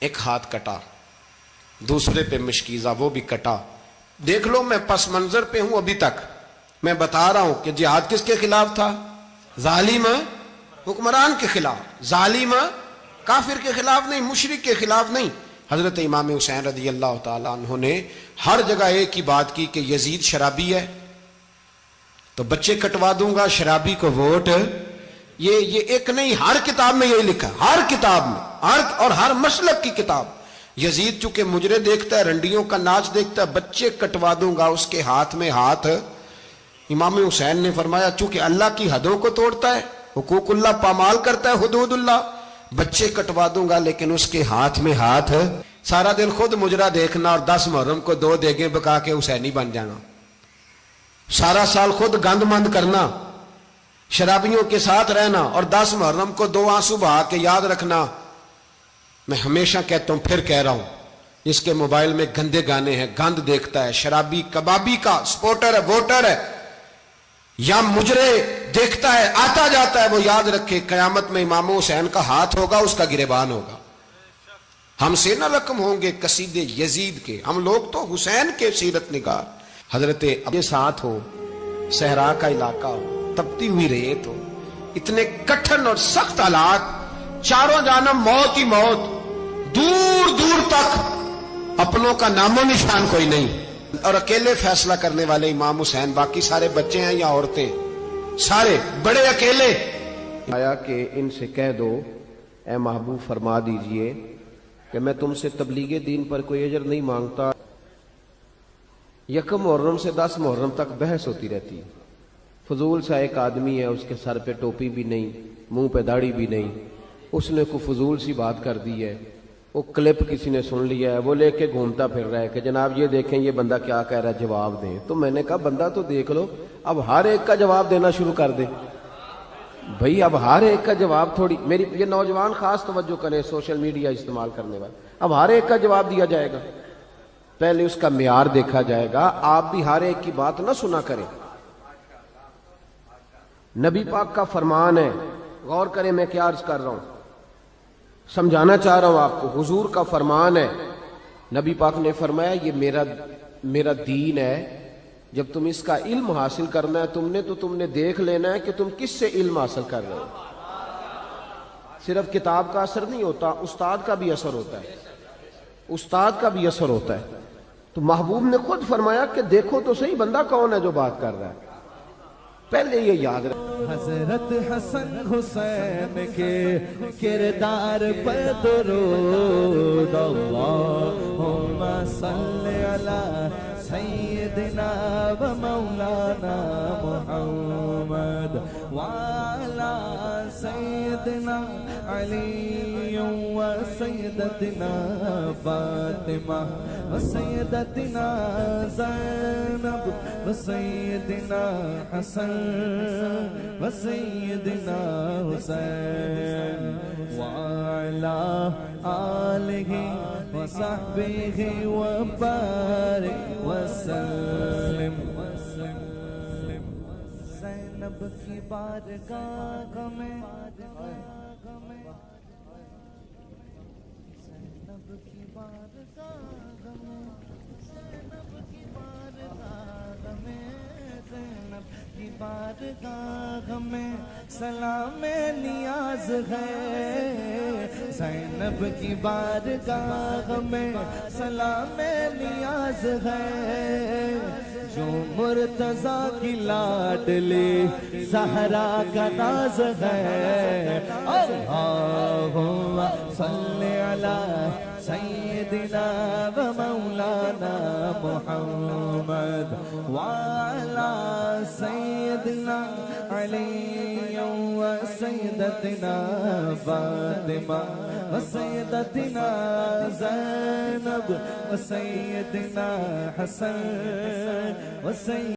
ایک ہاتھ کٹا، دوسرے پہ مشکیزہ وہ بھی کٹا. دیکھ لو میں پس منظر پہ ہوں ابھی تک. میں بتا رہا ہوں کہ جہاد کس کے خلاف تھا؟ ظالم حکمران کے خلاف، ظالم کافر کے خلاف نہیں، مشرک کے خلاف نہیں. حضرت امام حسین رضی اللہ تعالیٰ عنہ نے ہر جگہ ایک ہی بات کی کہ یزید شرابی ہے تو بچے کٹوا دوں گا، شرابی کو ووٹ. یہ ایک نہیں، ہر کتاب میں یہی لکھا، ہر کتاب میں، اور ہر مسلک کی کتاب. یزید چونکہ مجرے دیکھتا ہے، رنڈیوں کا ناچ دیکھتا ہے، بچے کٹوا دوں گا، اس کے ہاتھ میں ہاتھ. امام حسین نے فرمایا چونکہ اللہ کی حدوں کو توڑتا ہے، حقوق اللہ پامال کرتا ہے، حدود اللہ، بچے کٹوا دوں گا لیکن اس کے ہاتھ میں ہاتھ. سارا دن خود مجرا دیکھنا اور 10 محرم کو 2 دیگیں پکا کے حسینی بن جانا، سارا سال خود گند مند کرنا، شرابیوں کے ساتھ رہنا اور 10 محرم کو 2 آنسو بہا کے یاد رکھنا. میں ہمیشہ کہتا ہوں، پھر کہہ رہا ہوں، جس کے موبائل میں گندے گانے ہیں، گند دیکھتا ہے، شرابی کبابی کا سپورٹر ہے، ووٹر ہے، یا مجرے دیکھتا ہے آتا جاتا ہے، وہ یاد رکھے قیامت میں امام حسین کا ہاتھ ہوگا، اس کا گریبان ہوگا. ہم سے نہ رقم ہوں گے قصیدے یزید کے، ہم لوگ تو حسین کے سیرت نگار. حضرت ابے ساتھ ہو، صحرا کا علاقہ ہو، تپتی ہوئی ریت ہو، اتنے کٹھن اور سخت حالات، چاروں جانب موت ہی موت، دور دور تک اپنوں کا نام و نشان کوئی نہیں، اور اکیلے فیصلہ کرنے والے امام حسین. باقی سارے بچے ہیں یا عورتیں، سارے بڑے اکیلے. آیا کہ ان سے کہہ دو اے محبوب فرما دیجئے کہ میں تم سے تبلیغ دین پر کوئی اجر نہیں مانگتا. 1 محرم سے 10 محرم تک بحث ہوتی رہتی ہے. فضول سا ایک آدمی ہے، اس کے سر پہ ٹوپی بھی نہیں، منہ پہ داڑھی بھی نہیں، اس نے کوئی فضول سی بات کر دی ہے، وہ کلپ کسی نے سن لیا ہے، وہ لے کے گھومتا پھر رہا ہے کہ جناب یہ دیکھیں یہ بندہ کیا کہہ رہا ہے، جواب دیں. تو میں نے کہا بندہ تو دیکھ لو، اب ہر ایک کا جواب دینا شروع کر دے بھئی. اب ہر ایک کا جواب تھوڑی، میری یہ نوجوان خاص توجہ کریں، سوشل میڈیا استعمال کرنے والے، اب ہر ایک کا جواب دیا جائے گا؟ پہلے اس کا معیار دیکھا جائے گا. آپ بھی ہر ایک کی بات نہ سنا کریں. نبی پاک کا فرمان ہے، غور کریں میں کیا عرض کر رہا ہوں، سمجھانا چاہ رہا ہوں آپ کو. حضور کا فرمان ہے، نبی پاک نے فرمایا یہ میرا دین ہے، جب تم اس کا علم حاصل کرنا ہے تم نے دیکھ لینا ہے کہ تم کس سے علم حاصل کر رہے ہو. صرف کتاب کا اثر نہیں ہوتا، استاد کا بھی اثر ہوتا ہے، استاد کا بھی اثر ہوتا ہے. تو محبوب نے خود فرمایا کہ دیکھو تو صحیح بندہ کون ہے جو بات کر رہا ہے. پہلے یہ یاد رکھ. حضرت حسن حسین کے کردار پر درود، اللہم صلی علی سیدنا و مولانا محمد وعلی سیدنا علی و سیدتنا فاطمہ و سیدتنا زینب و سیدنا حسن و سیدنا حسین وعلی آلہ و صحبہ و بارک وسلم. زینب کی بارگاہ میں، زینب کی بارگاہ میں، زینب کی بارگاہ میں، زینب کی بارگاہ میں سلام نیاز ہے. زینب کی بارگاہ میں سلام نیاز ہے. جو مرتضیٰ کی لاڈلی زہرا کا ناز ہے. اللہم صلی علی سیدنا و مولانا محمد وعلی سیدنا علی و سیدتنا فاطمہ و سیدتنا زینب و سیدنا حسن و سیدتنا